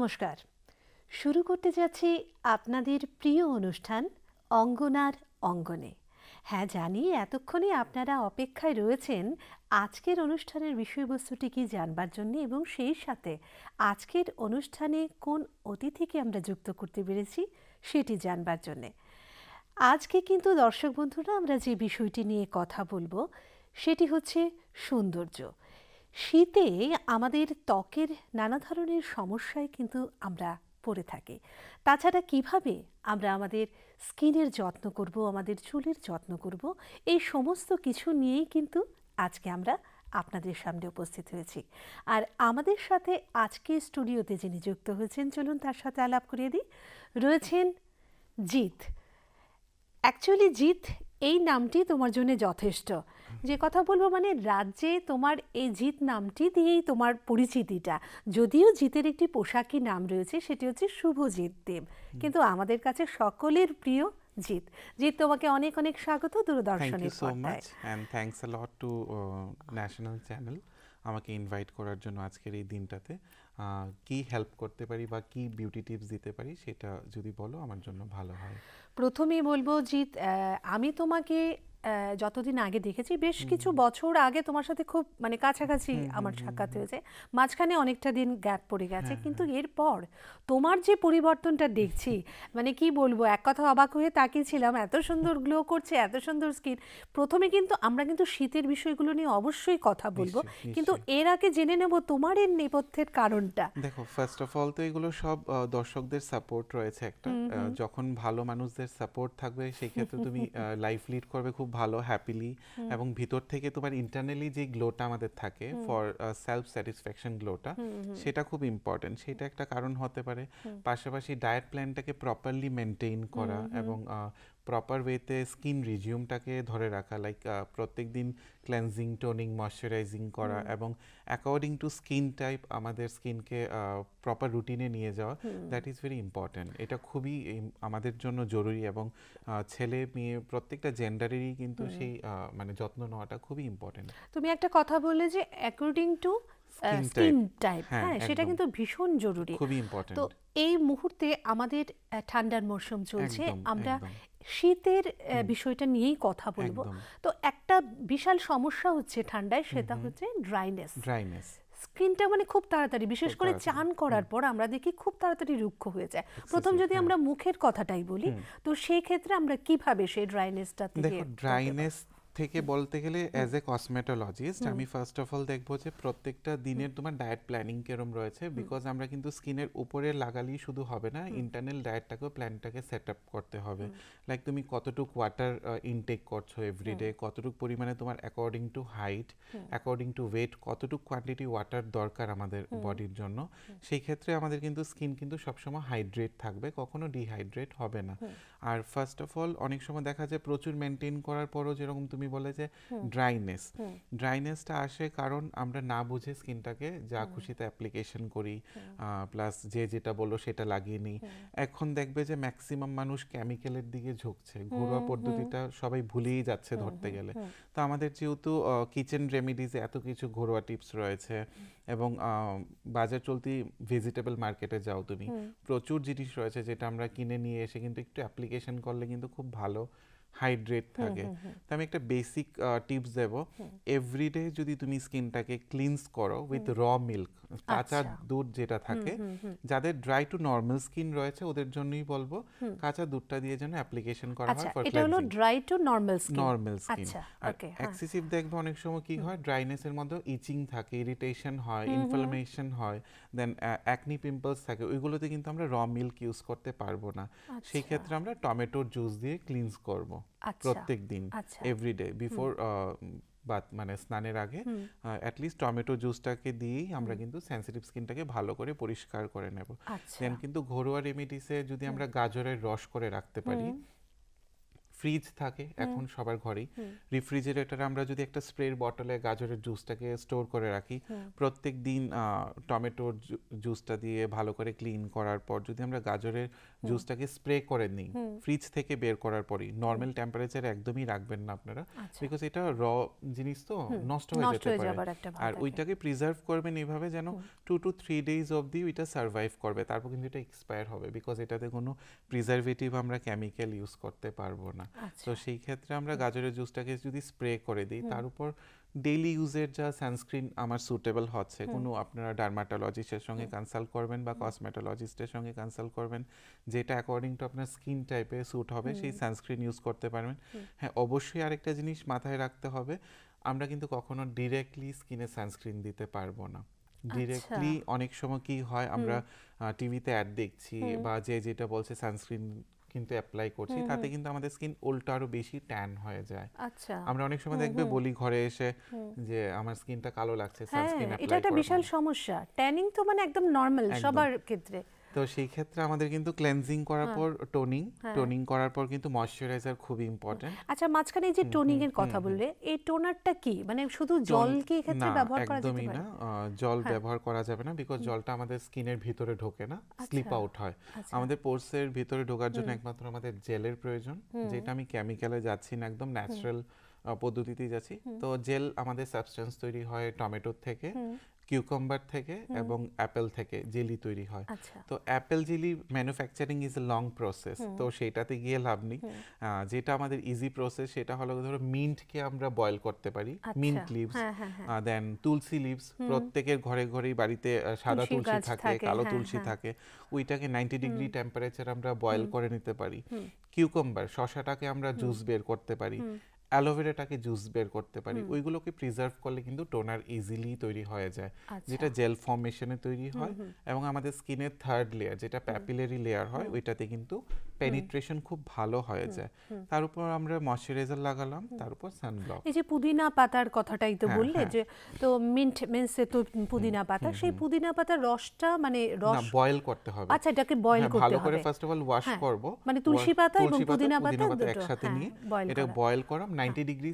নমস্কার। শুরু করতে যাচ্ছি আপনাদের প্রিয় অনুষ্ঠান অঙ্গনার অঙ্গনে। হ্যাঁ, জানি এতক্ষণে আপনারা অপেক্ষায় রয়েছেন আজকের অনুষ্ঠানের বিষয়বস্তুটি কি জানবার জন্য এবং সেই সাথে আজকের অনুষ্ঠানে কোন অতিথিকে আমরা যুক্ত করতে পেরেছি সেটি জানবার জন্যে। আজকে কিন্তু দর্শক বন্ধুরা আমরা যে বিষয়টি নিয়ে কথা বলবো সেটি হচ্ছে সৌন্দর্য। শীতে আমাদের ত্বকের নানা ধরনের সমস্যায় কিন্তু আমরা পড়ে থাকি। তাছাড়া কিভাবে আমরা আমাদের স্কিনের যত্ন করব, আমাদের চুলের যত্ন করব, এই সমস্ত কিছু নিয়েই কিন্তু আজকে আমরা আপনাদের সামনে উপস্থিত হয়েছি। আর আমাদের সাথে আজকে স্টুডিওতে যিনি যুক্ত হয়েছেন, চলুন তার সাথে আলাপ করিয়ে দিই। রয়েছেন জিৎ। অ্যাকচুয়ালি জিৎ এই নামটি তোমার জন্য যথেষ্ট। যে কথা বলবো মানে রাজ্যে তোমার এই জিৎ নামটি দিয়েই তোমার পরিচিতিটা। যদিও জিতের একটি পোশাকি নাম রয়েছে, সেটি হচ্ছে শুভজিৎ দেব, কিন্তু আমাদের কাছে সকলের প্রিয় জিৎ। জিৎ, তোমাকে অনেক অনেক স্বাগত দূরদর্শনের পর্দায়। Thank you so much and thanks a lot to national channel আমাকে ইনভাইট করার জন্য আজকের এই দিনটাতে। কি হেল্প করতে পারি বা কি বিউটি টিপস দিতে পারি সেটা যদি বলো আমার জন্য ভালো হয়। প্রথমেই বলবো জিৎ, আমি তোমাকে যতদিন আগে দেখেছি, বেশ কিছু বছর আগে তোমার সাথে খুব মানে কাছাকাছি আমার সাক্ষাৎ হয়েছে। মাঝখানে অনেকটা দিন গ্যাপ পড়ে গেছে, কিন্তু এরপর তোমার যে পরিবর্তনটা দেখছি, মানে কি বলবো, এক কথা অবাক হয়ে তাকিয়েছিলাম। এত সুন্দর গ্লো করছে, এত সুন্দর স্কিন। প্রথমে কিন্তু আমরা কিন্তু শীতের বিষয়গুলো নিয়ে অবশ্যই কথা বলবো, কিন্তু এর আগে জেনে নেব তোমার এর নেপথ্যের কারণটা। দেখো, ফার্স্ট অফ অল তো এগুলো সব দর্শকদের সাপোর্ট রয়েছে একটা। যখন ভালো মানুষদের সাপোর্ট থাকবে সেই ক্ষেত্রে তুমি লাইফ লিড করবে খুব ভালো, হ্যাপিলি, এবং ভিতর থেকে তোমার ইন্টারনালি যে গ্লোটা আমাদের থাকে ফর সেলফ স্যাটিসফ্যাকশন গ্লোটা, সেটা খুব ইম্পর্টেন্ট। সেটা একটা কারণ হতে পারে। পাশাপাশি ডায়েট প্ল্যানটাকে প্রপারলি মেনটেন করা এবং প্রপার ওয়েতে স্কিন রিজিউমটাকে ধরে রাখা, লাইক প্রত্যেক দিন ক্লেন্সিং, টোনিং, ময়শ্চারাইজিং করা এবং অ্যাকর্ডিং টু স্কিন টাইপ আমাদের স্কিনকে প্রপার রুটিনে নিয়ে যাওয়া, দ্যাট ইজ ভেরি ইম্পর্ট্যান্ট। এটা খুবই আমাদের জন্য জরুরি এবং ছেলে মেয়ে প্রত্যেকটা জেন্ডারেরই কিন্তু সেই মানে যত্ন নেওয়াটা খুবই ইম্পর্ট্যান্ট। তুমি একটা কথা বললে যে অ্যাকর্ডিং টু স্কিন টাইপ, হ্যাঁ, সেটা কিন্তু ভীষণ জরুরি, খুবই ইম্পর্ট্যান্ট। তো এই মুহূর্তে আমাদের ঠান্ডার মরশুম চলছে, আমরা একদম শীতের বিষয়টা নিয়েই কথা বলবো। তো একটা বিশাল সমস্যা হচ্ছে ঠান্ডায়, সেটা হচ্ছে ড্রাইনেস। স্কিনটা মানে খুব তাড়াতাড়ি, বিশেষ করে চান করার পর আমরা দেখি খুব তাড়াতাড়ি রুক্ষ হয়ে যায়। প্রথম যদি আমরা মুখের কথাটাই বলি, তো সেই ক্ষেত্রে আমরা কিভাবে সেই ড্রাইনেসটা থেকে, দেখো, ড্রাইনেস থেকে বলতে গেলে অ্যাজ এ কসমেটোলজিস্ট আমি ফার্স্ট অফ অল দেখবো যে প্রত্যেকটা দিনের তোমার ডায়েট প্ল্যানিং কেরম রয়েছে, বিকজ আমরা কিন্তু স্কিনের উপরে লাগালেই শুধু হবে না, ইন্টারনাল ডায়েটটাকেও প্ল্যানটাকে সেট আপ করতে হবে। লাইক তুমি কতটুকু ওয়াটার ইনটেক করছো এভরিডে, কতটুকু পরিমাণে তোমার according to height, according to weight কতটুকু কোয়ান্টিটি ওয়াটার দরকার আমাদের বডির জন্য। সেই ক্ষেত্রে আমাদের কিন্তু স্কিন কিন্তু সবসময় হাইড্রেট থাকবে, কখনো ডিহাইড্রেট হবে না। আর ফার্স্ট অফ অল অনেক সময় দেখা যায় প্রচুর মেনটেন করার পরও যেরকম তুমি বলে যে ড্রাইনেসটা আসে কারণ আমরা না বুঝে স্কিনটাকে যা খুশিতে অ্যাপ্লিকেশন করি, প্লাস যে যেটা বললো সেটা লাগিয়ে নিই। এখন দেখবে যে ম্যাক্সিমাম মানুষ কেমিক্যালের দিকে ঝুঁকছে, ঘরোয়া পদ্ধতিটা সবাই ভুলেই যাচ্ছে ধরতে গেলে। তো আমাদের যেহেতু কিচেন রেমিডিজে এত কিছু ঘরোয়া টিপস রয়েছে এবং বাজার চলতি ভেজিটেবল মার্কেটে যাও তুমি, প্রচুর জিনিস রয়েছে যেটা আমরা কিনে নিয়ে এসে কিন্তু একটু অ্যাপ্লিকেশন করলে কিন্তু খুব ভালো হাইড্রেট থাকে। তো আমি একটা বেসিক টিপস দেব, এভরিডে যদি তুমি স্কিনটাকে ক্লিনস করো উইথ র মিল্ক, কাঁচা দুধ যেটা থাকে, যাদের ড্রাই টু নরমাল স্কিন রয়েছে ওদের জন্যই বলবো কাঁচা দুধটা দিয়ে যেন অ্যাপ্লিকেশন করা হয় ফর এটা হলো ড্রাই টু নরমাল স্কিন। আর এক্সেসিভ দেখবে অনেক সময় কি হয়, ড্রাইনেসের মধ্যে ইচিং থাকে, ইরিটেশন হয়, ইনফ্লামেশন হয়, দেন অ্যাকনি পিম্পলস থাকে, ওইগুলোতে কিন্তু আমরা র মিল্ক ইউজ করতে পারবো না। সেই ক্ষেত্রে আমরা টমেটোর জুস দিয়ে ক্লিনস করব প্রত্যেক দিন, এভরিডে বিফোর মানে স্নানের আগে অ্যাটলিস্ট টমেটো জুসটাকে দিয়েই আমরা কিন্তু সেন্সিটিভ স্কিনটাকে ভালো করে পরিষ্কার করে নেব। দেন কিন্তু ঘরোয়া রেমিডিসে যদি আমরা গাজরের রস করে রাখতে পারি, ফ্রিজ থাকে এখন সবার ঘরেই, রেফ্রিজারেটরে আমরা যদি একটা স্প্রের বটলে গাজরের জুসটাকে স্টোর করে রাখি, প্রত্যেক দিন টমেটোর জুসটা দিয়ে ভালো করে ক্লিন করার পর যদি আমরা গাজরের জুসটাকে স্প্রে করে নিই ফ্রিজ থেকে বের করার পরই, নর্মাল টেম্পারেচারে একদমই রাখবেন না আপনারা, বিকজ এটা র জিনিস তো নষ্ট হয়ে যেতে পারে। আর ওইটাকে প্রিজার্ভ করবেন এইভাবে যেন 2 to 3 days অবধি ওইটা সার্ভাইভ করবে, তারপর কিন্তু এটা এক্সপায়ার হবে, বিকজ এটাতে কোনো প্রিজারভেটিভ আমরা কেমিক্যাল ইউজ করতে পারবো না। তো সেই ক্ষেত্রে আমরা গাজরের জুসটাকে যদি স্প্রে করে দিই, তার উপর ডেইলি ইউজের যা সানস্ক্রিন আমার সুটেবল হচ্ছে, কোনো আপনারা ডার্মাটোলজিস্টের সঙ্গে কনসাল্ট করবেন বা কসমেটোলজিস্টের সঙ্গে কনসাল্ট করবেন, যেটা অ্যাকর্ডিং টু আপনার স্কিন টাইপে স্যুট হবে সেই সানস্ক্রিন ইউজ করতে পারবেন। হ্যাঁ, অবশ্যই আরেকটা জিনিস মাথায় রাখতে হবে, আমরা কিন্তু কখনো ডিরেক্টলি স্কিনে সানস্ক্রিন দিতে পারবো না। ডিরেক্টলি অনেক সময় কি হয়, আমরা টিভিতে অ্যাড দেখছি বা যেটা বলছে সানস্ক্রিন কিন্তু অ্যাপ্লাই করছি, তাতে কিন্তু আমাদের স্কিন উল্টো আরো বেশি ট্যান হয়ে যায়। আমরা অনেক সময় দেখবে বলি ঘরে এসে যে আমার স্কিনটা কালো লাগছে, সানস্ক্রিন অ্যাপ্লাই এটা একটা বিশাল সমস্যা। ট্যানিং তো মানে একদম নরমাল সবার ক্ষেত্রে। তো সেই ক্ষেত্রে আমাদের কিন্তু ক্লেনজিং করার পর টোনিং করার পর কিন্তু ময়শ্চারাইজার খুব ইম্পর্টেন্ট। আচ্ছা, মাঝখানে যে টোনিং এর কথা বললে, এই টোনারটা কি, মানে শুধু জল কি এই ক্ষেত্রে ব্যবহার করা যেতে পারে? একদমই না, জল ব্যবহার করা যাবে না, বিকজ জলটা আমাদের স্কিনের ভিতরে ঢোকে না, স্লিপ আউট হয়। আমাদের পোরসের ভিতরে ঢোকার জন্য একমাত্র আমাদের জেলের প্রয়োজন, যেটা আমি কেমিক্যালে যাচ্ছি না, একদম ন্যাচারাল পদ্ধতিতেই যাচ্ছি। তো জেল আমাদের সাবস্টেন্স তৈরি হয় টমেটোর থেকে, কিউকাম্বার থেকে এবং অ্যাপেল থেকে জেলি তৈরি হয়। তো Apple jelly manufacturing is a long process, তো সেইটাতে গিয়ে লাভ নেই। যেটা আমাদের ইজি প্রসেস সেটা হলো ধরো মিন্টকে আমরা বয়েল করতে পারি, মিন্ট লিভস, দেন তুলসী লিভস, প্রত্যেকের ঘরে ঘরেই বাড়িতে সাদা তুলসী থাকে, কালো তুলসী থাকে, ওইটাকে 90 ডিগ্রি টেম্পারেচার আমরা বয়েল করে নিতে পারি। কিউকাম্বার, শসাটাকে আমরা জুস বের করতে পারি, অ্যালোভেরাটাকে জুস বের করতে পারি, ওইগুলোকে প্রিজার্ভ করলে কিন্তু টোনার ইজিলি তৈরি হয়ে যায়, যেটা জেল ফর্মেশনে তৈরি হয় এবং আমাদের স্কিনের থার্ড লেয়ার যেটা প্যাপিলারি লেয়ার হয় ওইটাতে কিন্তু পেনিট্রেশন খুব ভালো হয়ে যায়। তার উপর আমরা ময়শ্চারাইজার লাগালাম, তার উপর সানব্লক। এই যে পুদিনা পাতার কথাটাই তো বললে, যে তো মিন্ট মিন্সে তো পুদিনা পাতা, সেই পুদিনা পাতার রসটা মানে রস বয়েল করতে হবে। আচ্ছা, এটাকে বয়েল করতে হবে ভালো করে ফার্স্ট অফ অল ওয়াশ করব, মানে তুলসী পাতা এবং পুদিনা পাতা একসাথে নিয়ে এটা বয়েল করা 90 ডিগ্রি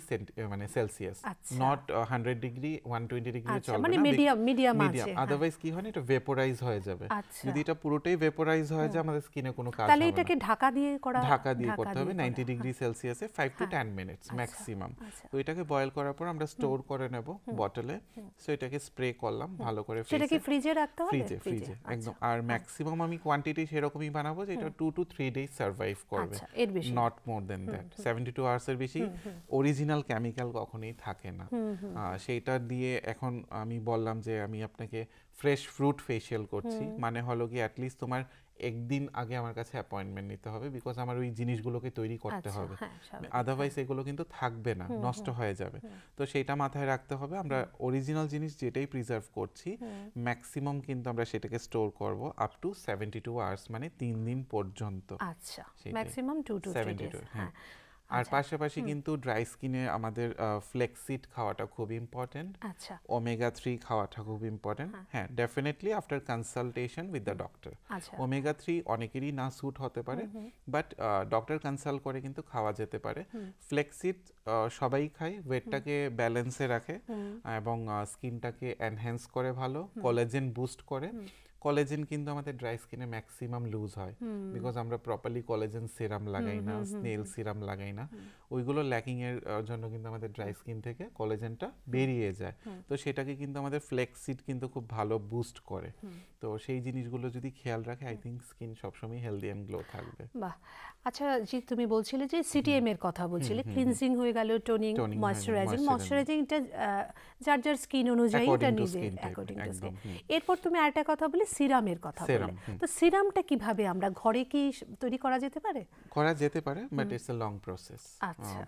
মানে সেলসিয়াস, নট 100 ডিগ্রি 120 ডিগ্রি চলবে না, মানে মিডিয়াম আছে, আদারওয়াইজ কি হয় এটা ভেপোরাইজ হয়ে যাবে। যদি এটা পুরোটাই ভেপোরাইজ হয়ে যায় আমাদের স্কিনে কোনো কাজ হবে না। তাহলে এটাকে ঢাকা দিয়ে করতে হবে 90 ডিগ্রি সেলসিয়াসে 5 to 10 মিনিটস ম্যাক্সিমাম। তো এটাকে বয়েল করার পর আমরা স্টোর করে নেব বটলে, সো এটাকে স্প্রে করলাম ভালো করে, সেটা কি ফ্রিজে রাখতে হবে? ফ্রিজে একদম। আর ম্যাক্সিমাম আমি কোয়ান্টিটি সেরকমই বানাবো যে এটা 2 to 3 ডেজ সার্ভাইভ করবে, not more than that. 72 hours এর বেশি অরিজিনাল কেমিক্যাল কখনোই থাকে না। সেইটা দিয়ে এখন আমি বললাম যে আমি আপনাকে ফ্রেশ ফ্রুট ফেশিয়াল করছি, মানে হলো কি অ্যাটলিস্ট তোমার একদিন আগে আমার কাছে অ্যাপয়েন্টমেন্ট নিতে হবে, বিকজ আমার ওই জিনিসগুলোকে তৈরি করতে হবে, আদারওয়াইজ এগুলো কিন্তু থাকবে না, নষ্ট হয়ে যাবে। তো সেইটা মাথায় রাখতে হবে, আমরা অরিজিনাল জিনিস যেটাই প্রিজার্ভ করছি ম্যাক্সিমাম কিন্তু আমরা সেটাকে স্টোর করব আপ টু 72 আওয়ার্স, মানে 3 দিন পর্যন্ত। আচ্ছা, ম্যাক্সিমাম 2 to 3 ডেজ। হ্যাঁ, আর পাশাপাশি কিন্তু ড্রাই স্কিনে আমাদের ফ্লেক্সিড খাওয়াটা খুব ইম্পর্টেন্ট, ওমেগা 3 খাওয়াটা খুব ইম্পর্টেন্ট। হ্যাঁ, definitely after consultation with the doctor. Omega 3 অনেকেরই না স্যুট হতে পারে, বাট ডক্টর কনসাল্ট করে কিন্তু খাওয়া যেতে পারে। ফ্লেক্সিড সবাই খায়, ওয়েটটাকে ব্যালেন্সে রাখে এবং স্কিনটাকে এনহ্যান্স করে, ভালো কোলাজেন বুস্ট করে। কোলাজেন কিন্তু আমাদের ড্রাই স্কিনে ম্যাক্সিমাম লুজ হয়, বিকজ আমরা প্রপারলি কোলাজেন সিরাম লাগাই না, স্নেল সিরাম লাগাই না, ওইগুলো ল্যাকিং এর জন্য কিন্তু আমাদের ড্রাই স্কিন থেকে কোলাজেনটা বেরিয়ে যায়। তো সেটাকে কিন্তু আমাদের ফ্লেক্সিড কিন্তু খুব ভালো বুস্ট করে। তো সেই জিনিসগুলো যদি খেয়াল রাখে, আই থিঙ্ক স্কিন সবসময় হেলদি এন্ড গ্লো থাকবে। বাহ, আচ্ছা জি, তুমি বলছিলে যে সিটিএম এর কথা বলছিলে, ক্লিনজিং হয়ে গেল, টোনিং, ময়শ্চারাইজিংটা যার যার স্কিন অনুযায়ী এটা নিজে অ্যাকর্ডিং টু স্কিন। এরপর তুমি আরেকটা কথা বলে সিরামের কথা বলে, তো সিরামটা কিভাবে আমরা ঘরে কি তৈরি করা যেতে পারে? করা যেতে পারে, but it's a long process.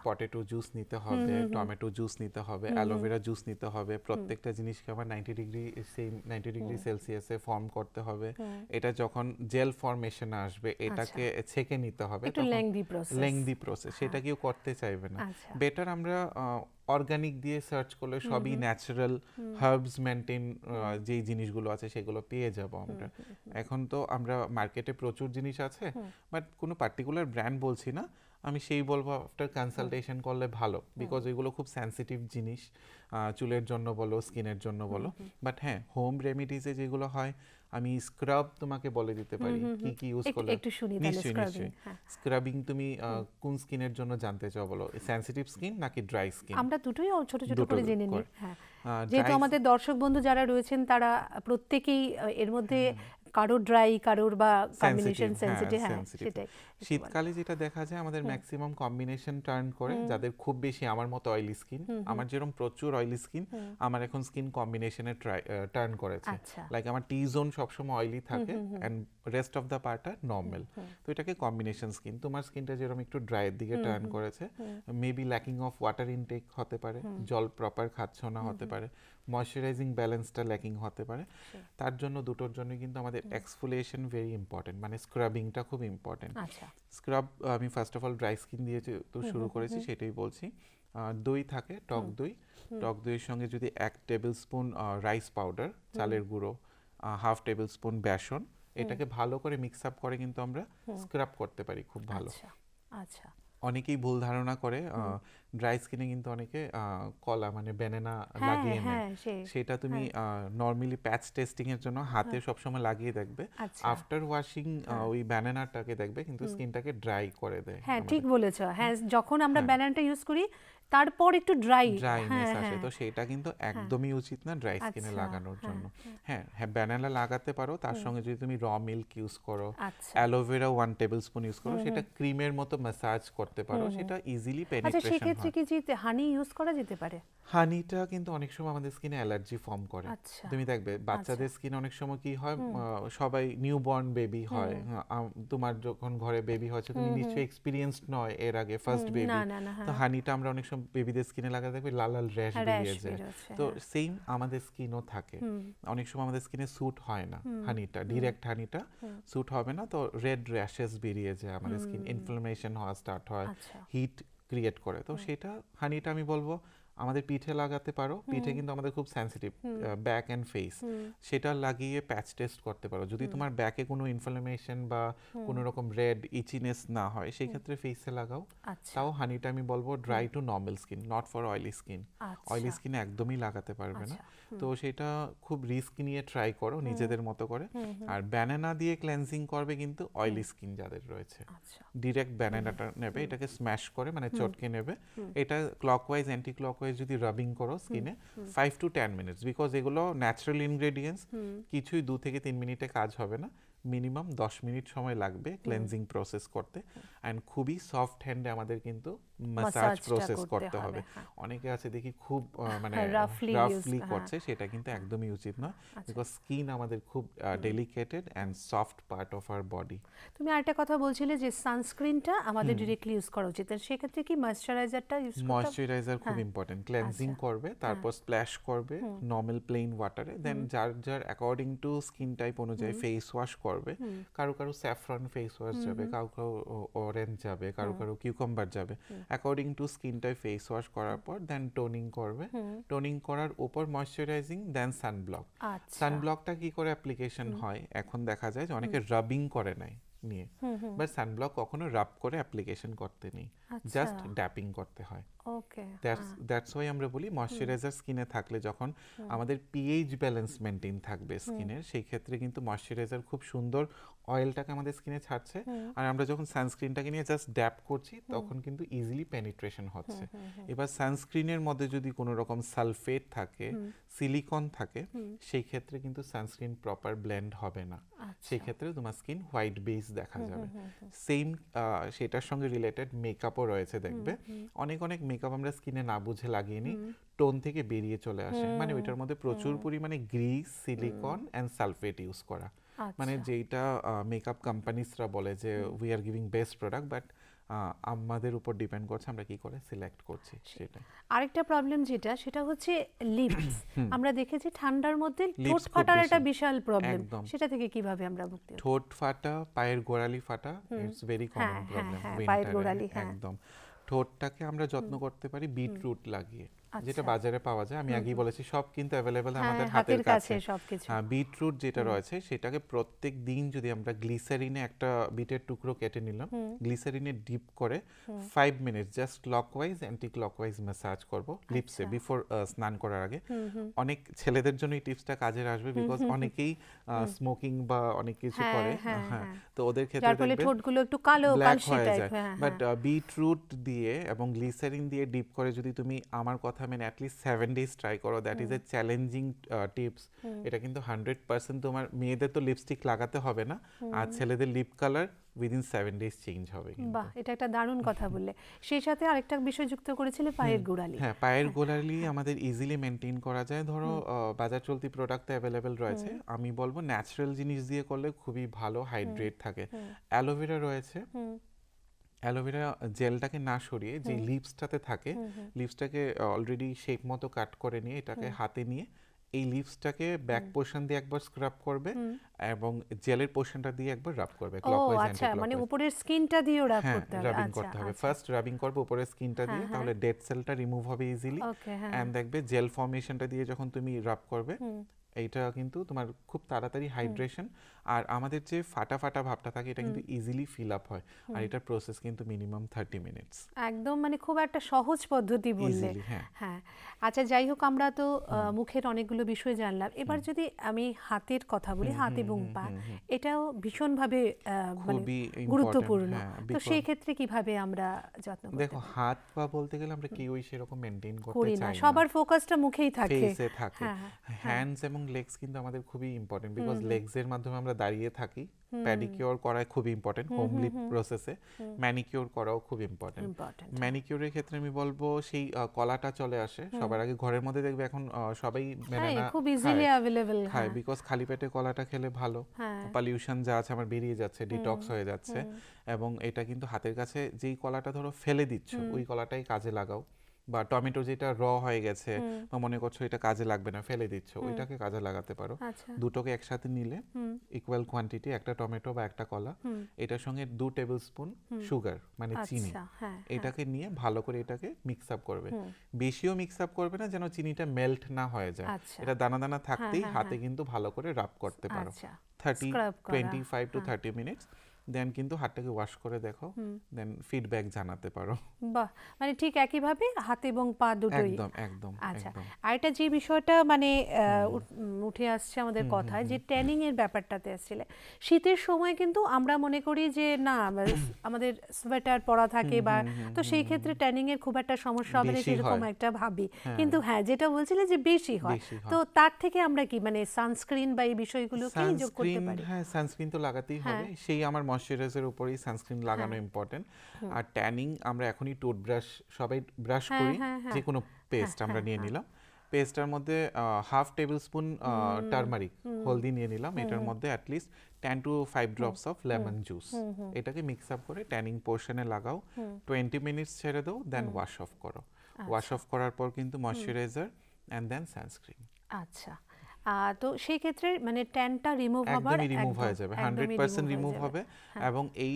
Potato juice নিতে হবে, টমেটো জুস নিতে হবে, অ্যালোভেরা জুস নিতে হবে, প্রত্যেকটা জিনিসকে আবার 90 ডিগ্রি সেলসিয়াসে ফর্ম করতে হবে। এটা যখন জেল ফর্মেশনে আসবে এটাকে ছেঁকে নিতে হবে, একটু লেংদি প্রসেস, সেটা কেউ করতে চাইবে না। বেটার আমরা অর্গানিক দিয়ে সার্চ করলে সবই ন্যাচারাল হার্বস মেনটেন যেই জিনিসগুলো আছে সেগুলো পেয়ে যাব আমরা। এখন তো আমরা মার্কেটে প্রচুর জিনিস আছে, বাট কোনো পার্টিকুলার ব্র্যান্ড বলছি না, আমি সেই বলবো আফটার কনসালটেশন করলে ভালো, বিকজ এগুলো খুব সেনসিটিভ জিনিস, চুলের জন্য বলো, স্কিনের জন্য বলো। বাট হ্যাঁ, হোম রেমিডিজে যেগুলো হয়, আমি স্ক্রাব তোমাকে বলে দিতে পারি কি কি ইউজ করলে। একটু শুনি তাহলে নিশ্চয়ই স্ক্রাবিং। নিশ্চয়ই। স্ক্রাবিং তুমি কোন স্কিনের জন্য জানতে চাও বলো, সেনসিটিভ স্কিন নাকি ড্রাই স্কিন? আমরা দুটোই ছোট ছোট দুটো করে জেনে নিই। করে। হ্যাঁ, dry যেহেতু আমাদের দর্শক বন্ধু যারা রয়েছেন তারা প্রত্যেকেই এর মধ্যে কারো ড্রাই, কারোর বা কম্বিনেশন সেনসিটিভ। হ্যাঁ, সেটাই। শীতকালে যেটা দেখা যায় আমাদের ম্যাক্সিমাম কম্বিনেশন টার্ন করে, যাদের খুব বেশি আমার মতো অয়েলি স্কিন, আমার যেরকম প্রচুর অয়েলি স্কিন, আমার এখন স্কিন কম্বিনেশনে টার্ন করেছে। আচ্ছা। লাইক আমার টি জোন সবসময় অয়েলি থাকে and rest of the part আর নর্মাল। তো এটাকে কম্বিনেশন স্কিন। তোমার স্কিনটা যেরকম একটু ড্রাইয়ের দিকে টার্ন করেছে, maybe lacking of water intact হতে পারে, জল প্রপার খাচ্ছ না হতে পারে, ময়শ্চারাইজিং ব্যালেন্সটা ল্যাকিং হতে পারে। তার জন্য দুটোর জন্য কিন্তু আমাদের এক্সফোলিয়েশন ভেরি ইম্পর্টেন্ট, মানে স্ক্রাবিংটা খুব ইম্পর্টেন্ট। স্ক্রাব আমি first of all dry skin দিয়ে তো শুরু করেছি, সেটাই বলছি। দই থাকে, টক দই, টক দইয়ের সঙ্গে যদি 1 টেবিল স্পুন রাইস পাউডার, চালের গুঁড়ো, 1/2 টেবিল স্পুন বেসন, এটাকে ভালো করে মিক্স আপ করে কিন্তু আমরা স্ক্রাব করতে পারি খুব ভালো। আচ্ছা। অনেকেই ভুল ধারণা করে ড্রাই স্কিনে কিন্তু অনেকে কলা মানে ব্যানানা লাগিয়ে নেয়, সেটা তুমি নরমালি প্যাচ টেস্টিং এর জন্য হাতে সবসময় লাগিয়ে দেখবে, আফটার ওয়াশিং ওই ব্যানানাটাকে দেখবে কিন্তু স্কিনটাকে ড্রাই করে দেয়। হ্যাঁ, ঠিক বলেছো। হ্যাঁ, যখন আমরা ব্যানানাটা ইউজ করি তারপর একটু ড্রাইনেস আসে, তো সেটা কিন্তু একদমই উচিত না ড্রাই স্কিনে লাগানোর জন্য। হ্যাঁ হ্যাঁ, ব্যানানা লাগাতে পারো, তার সঙ্গে যদি তুমি র মিল্ক ইউজ করো, অ্যালোভেরা 1 টেবিল স্পুন ইউজ করো, সেটা ক্রিমের মতো ম্যাসাজ করতে পারো, সেটা ইজিলি পেনিট্রেশন হয়। আচ্ছা, সেক্ষেত্রে কি যে হানি ইউজ করা যেতে পারে? হানিটা কিন্তু অনেক সময় আমাদের স্কিনে অ্যালার্জি ফর্ম করে। তুমি দেখবে বাচ্চাদের স্কিনে অনেক সময় কি হয়, সবাই নিউবর্ন বেবি হয়, তোমার যখন ঘরে বেবি হয়েছে তুমি নিশ্চয়ই এক্সপেরিয়েন্সড নয় এর আগে, ফার্স্ট বেবি, তো হানিটা আমরা অনেক সময় বেবিদের স্কিনে লাগাতে দেখবে লাল লাল র্যাশ বেরিয়ে যায়। তো সেম আমাদের স্কিনও থাকে, অনেক সময় আমাদের স্কিনে স্যুট হয় না হানিটা, ডিরেক্ট হানিটা স্যুট হবে না, তো রেড র্যাশেস বেরিয়ে যায়, আমাদের স্কিন ইনফ্লামেশন হওয়া স্টার্ট হয়, হিট ক্রিয়েট করে। তো সেটা হানিটা আমি বলবো আমাদের পিঠে লাগাতে পারো, পিঠে কিন্তু আমাদের খুব সেনসিটিভ, ব্যাক এন্ড ফেস, সেটা লাগিয়ে প্যাচ টেস্ট করতে পারো। যদি তোমার ব্যাকে কোনো ইনফ্লামেশন বা কোনো রকম রেড ইচিনেস না হয়, সেই ক্ষেত্রে ফেসে লাগাও। তাও হানিটা আমি বলবো dry two normal skin, not for oily skin. Oily স্কিনে একদমই লাগাতে পারবে না, তো সেটা খুব রিস্ক নিয়ে ট্রাই করো নিজেদের মতো করে। আর ব্যানানা দিয়ে ক্লেন্সিং করবে কিন্তু অয়েলি স্কিন যাদের রয়েছে, ডিরেক্ট ব্যানানাটা নেবে, এটাকে স্ম্যাশ করে মানে চটকে নেবে, এটা ক্লকওয়াইজ অ্যান্টি ক্লকওয়াইজ যদি রাবিং করো স্কিনে 5 to 10 মিনিটস, বিকজ এগুলো ন্যাচারাল ইনগ্রেডিয়েন্টস, কিছুই 2 থেকে 3 মিনিটে কাজ হবে না, মিনিমাম 10 মিনিট সময় লাগবে ক্লেন্সিং প্রসেস করতে। অ্যান্ড খুবই সফট হ্যান্ডে আমাদের কিন্তু ম্যাসাজ প্রসেস করতে হবে। অনেকে আছে দেখি খুব মানে রাফলি করছে, সেটা কিন্তু একদমই উচিত নয়, বিকজ স্কিন আমাদের খুব delicated and soft part of our body. তুমি আরেকটা কথা বলছিলে যে সানস্ক্রিনটা আমাদের ডিরেক্টলি ইউজ করা উচিত, সেক্ষেত্রে কি ময়শ্চারাইজারটা ইউজ করতে? ময়শ্চারাইজার খুব ইম্পর্টেন্ট, ক্লেন্সিং করবে, তারপর স্প্ল্যাশ করবে নর্মাল প্লেন ওয়াটারে, দেন যার যার অ্যাকর্ডিং টু স্কিন টাইপ অনুযায়ী ফেস ওয়াশ করবে। কারো কারো স্যাফরন ফেস ওয়াশ যাবে, কারো কারো অরেঞ্জ যাবে, কারো কারো কিউকাম্বার যাবে, according to skin type face wash করার পর দেন টোনিং করবে, টোনিং করার উপর ময়শ্চারাইজিং, দেন সানব্লক। সানব্লকটা কি করে অ্যাপ্লিকেশন হয় এখন দেখা যায় যে অনেকে রাবিং করে নেয় নিয়ে, বাট সানব্লক কখনো রাব করে অ্যাপ্লিকেশন করতে নেই, জাস্ট ড্যাপিং করতে হয়। ওকে, দ্যাটস ওয়াই আমরা বলি ময়শ্চারাইজার স্কিনে থাকলে যখন আমাদের পিএইচ ব্যালেন্স মেনটেন থাকবে স্কিনের, সেই ক্ষেত্রে কিন্তু ময়শ্চারাইজার খুব সুন্দর অয়েলটাকে আমাদের স্কিনে ছাড়ছে, আর আমরা যখন সানস্ক্রিনটাকে নিয়ে জাস্ট ড্যাপ করছি তখন কিন্তু ইজিলি পেনিট্রেশন হচ্ছে। এবার সানস্ক্রিনের মধ্যে যদি কোনো রকম সালফেট থাকে, সিলিকন থাকে, সেই ক্ষেত্রে কিন্তু সানস্ক্রিন প্রপার ব্লেন্ড হবে না, সেই ক্ষেত্রে তোমার স্কিন হোয়াইট বেস দেখা যাবে। সেম সেটার সঙ্গে রিলেটেড মেকআপও রয়েছে, দেখবে অনেক অনেক মেকআপ আমরা স্কিনে না বুঝে লাগিয়ে নিই, টোন থেকে বেরিয়ে চলে আসে, মানে ওইটার মধ্যে প্রচুর পরিমাণে grease, silicone and sulphate use করা, মানে যেটা মেকআপ কোম্পানিজরা বলে যে we are giving best product, but আমাদের উপর ডিপেন্ড করছে আমরা কি করে সিলেক্ট করছি সেটা। আরেকটা প্রবলেম যেটা, সেটা হচ্ছে লিপস। আমরা দেখেছি ঠান্ডার মধ্যে ঠোঁট ফাটার একটা বিশাল প্রবলেম, সেটা থেকে কিভাবে আমরা মুক্তি? ঠোঁট ফাটা, পায়ের গোড়ালি ফাটা, ইটস ভেরি কমন প্রবলেম পায়ের গোড়ালি। একদম, ঠোঁটটাকে আমরা যত্ন করতে পারি বিটরুট লাগিয়ে, যেটা আচ্ছা। বাজারে পাওয়া যায়, আমি আগেই বলেছি সব কিন্তু অ্যাভেলেবেল হ্যাঁ, আমাদের হাতের হাতের কাছে কাছে। সবকিছু। বিটরুট যেটা রয়েছে সেটাকে প্রত্যেক দিন যদি আমরা গ্লিসারিনে একটা বিটের টুকরো কেটে নিলাম, গ্লিসারিনে ডিপ করে 5 minutes just clockwise anti clockwise massage করব লিপসে আচ্ছা। বিফোর স্নান করার আগে। অনেক ছেলেদের জন্য এই টিপসটা কাজে আসবে, বিকজ অনেকেই স্মোকিং বা অনেক কিছু হ্যাঁ, করে, হ্যাঁ, হ্যাঁ, হ্যাঁ। তো ওদের ক্ষেত্রে যার ফলে দেখবেন ঠোঁটগুলো একটু কালো ব্ল্যাক কালশে হয়ে টাইপ। যায়। হ্যাঁ, বাট হ্যাঁ। বিটরুট দিয়ে এবং গ্লিসারিন দিয়ে ডিপ করে যদি তুমি আমার কথা মেনে অ্যাটলিস্ট 7 ডেজ ট্রাই করো, that is A challenging tips. এটা কিন্তু 100% তোমার মেয়েদের তো লিপস্টিক লাগাতে হবে না, আর ছেলেদের lip colour within 7 days change হবে কিন্তু। বাহ, এটা একটা দারুণ কথা বললে। সেই সাথে আরেকটা বিষয় যুক্ত করেছিলে, পায়ের গোড়ালি। হ্যাঁ, পায়ের গোড়ালি আমাদের ইজিলি মেনটেন করা যায়। ধরো বাজার চলতি প্রোডাক্ট অ্যাভেলেবেল রয়েছে, আমি বলবো ন্যাচারাল জিনিস দিয়ে করলে খুবই ভালো হাইড্রেট থাকে। অ্যালোভেরা রয়েছে, অ্যালোভেরা জেলটাকে না সরিয়ে যে লিভসটাতে থাকে, লিভসটাকে অলরেডি শেপ মতো কাট করে নিয়ে এটাকে হাতে নিয়ে এই লিভসটাকে ব্যাক পোর্শন দিয়ে একবার স্ক্রাব করবে এবং জেলের পোর্শনটা দিয়ে একবার রাব করবে ও ক্লকওয়াইজ আচ্ছা, অ্যান্টি মানে ক্লকওয়াইজ। উপরের স্কিনটা দিয়েও রাব হ্যাঁ, করতে হবে। রাবিং আচ্ছা, করতে হবে। আচ্ছা। ফার্স্ট রাবিং করবে উপরের স্কিনটা দিয়ে, হ্যাঁ, তাহলে ডেড সেলটা রিমুভ হবে ইজিলি। ওকে, হ্যাঁ। অ্যান্ড দেখবে জেল ফর্মেশনটা দিয়ে যখন তুমি রাব করবে, এইটা কিন্তু তোমার খুব তাড়াতাড়ি হাইড্রেশন, আর আমাদের যে ফাটা ফাটা ভাবটা থাকে এটা কিন্তু ইজিলি ফিল আপ হয়, আর এটার প্রসেস কিন্তু মিনিমাম 30 মিনিটস। একদম, মানে খুব একটা সহজ পদ্ধতি বললে। ইজিলি, হ্যাঁ। হ্যাঁ। আচ্ছা, যাই হোক, আমরা তো মুখের অনেকগুলো বিষয় জানলাম। এবার যদি আমি হাতের কথা বলি, হাত এবং পা, এটাও ভীষণভাবে মানে খুবই গুরুত্বপূর্ণ। হ্যাঁ, তো সেই ক্ষেত্রে কিভাবে আমরা যত্ন করতে দেখো পারি? হাত পা বলতে গেলে আমরা কেউই সেরকম মেনটেন করতে করি না, চাই না, সবার ফোকাসটা মুখেই থাকে। ফেসে থাকে। হ্যাঁ, হ্যান্ডস এবং লেগস কিন্তু আমাদের খুবই ইম্পর্টেন্ট, বিকজ লেগস এর মাধ্যমে আমরা দাঁড়িয়ে থাকি। প্যাডিকিউর করা খুব ইম্পর্টেন্ট হোমলি প্রসেসে, ম্যানিকিউর করাও খুব ইম্পর্টেন্ট। ইম্পর্টেন্ট। ম্যানিকিউরের ক্ষেত্রে আমি বলবো সেই কলাটা চলে আসে সবার আগে। ঘরের মধ্যে দেখবে এখন সবাই মেনে হ্যাঁ, না খুব ইজিলি অ্যাভেলেবল। খায়, বিকজ খালি পেটে কলাটা খেলে ভালো, পলিউশন যা আছে আমার বেরিয়ে যাচ্ছে, ডিটক্স হয়ে যাচ্ছে। এবং এটা কিন্তু হাতের কাছে যেই কলাটা ধরো ফেলে দিচ্ছ ওই কলাটাই কাজে লাগাও, বা টমেটো যেটা হয়ে গেছে বা মনে করছো এটা কাজে লাগবে না ফেলে দিচ্ছ, ওইটাকে কাজে লাগাতে পারো। আচ্ছা। দুটোকে একসাথে নিলে ইকুয়াল কোয়ান্টিটি, একটা টমেটো বা একটা কলা, এটার সঙ্গে 2 টেবিল স্পুন সুগার মানে চিনি, আচ্ছা, হ্যাঁ। এটাকে নিয়ে ভালো করে এটাকে মিক্স আপ করবে। বেশিও মিক্স আপ করবে না, যেন চিনিটা মেল্ট না হয়ে যায়। আচ্ছা। এটা দানা দানা থাকতেই হাতে কিন্তু ভালো করে রাব করতে পারো। আচ্ছা। 25 to 30 মিনিটস। দেন কিন্তু হাতটাকে ওয়াশ করে দেখো, দেন ফিডব্যাক জানাতে পারো। বাহ, মানে ঠিক একইভাবে হাত এবং পা দুটোই। একদম একদম আচ্ছা, একদম। আর এটা যে বিষয়টা মানে উঠে আসছে আমাদের কথায়, যে ট্যানিং এর ব্যাপারটাতে আসছিলে, শীতের সময় কিন্তু আমরা মনে করি যে না আমাদের সোয়েটার পরা থাকে বা, তো সেই ক্ষেত্রে ট্যানিং এর খুব একটা সমস্যা হবে না বেশি সেরকম হয়। একটা ভাবি, কিন্তু হ্যাঁ যেটা বলছিলে যে বেশি হয়, তো তার থেকে আমরা কি মানে সানস্ক্রিন বা এই বিষয়গুলোকে যোগ করতে পারি? হ্যাঁ, সানস্ক্রিন তো লাগাতেই হবে, সেই আমার ময়শ্চারাইজার উপরেই সানস্ক্রিন লাগানো ইম্পর্টেন্ট। আর ট্যানিং আমরা এখনই টুথব্রাশ সবাই ব্রাশ করি, যে কোনো পেস্ট আমরা নিয়ে নিলাম, পেস্টটার মধ্যে 1/2 টেবিল স্পুন টারমারিক হলদি নিয়ে নিলাম, এটার মধ্যে at least 10 to 5 drops of lemon juice, এটাকে মিক্স আপ করে ট্যানিং পোর্শনে লাগাও, 20 মিনিটস ছেড়ে দাও, দেন ওয়াশ অফ করো। ওয়াশ অফ করার পর কিন্তু ময়শ্চারাইজার অ্যান্ড দেন সানস্ক্রিন। আচ্ছা, তো সেই ক্ষেত্রে মানে ট্যানটা রিমুভ হবার একদমই রিমুভ হয়ে যাবে, 100% রিমুভ হবে। এবং এই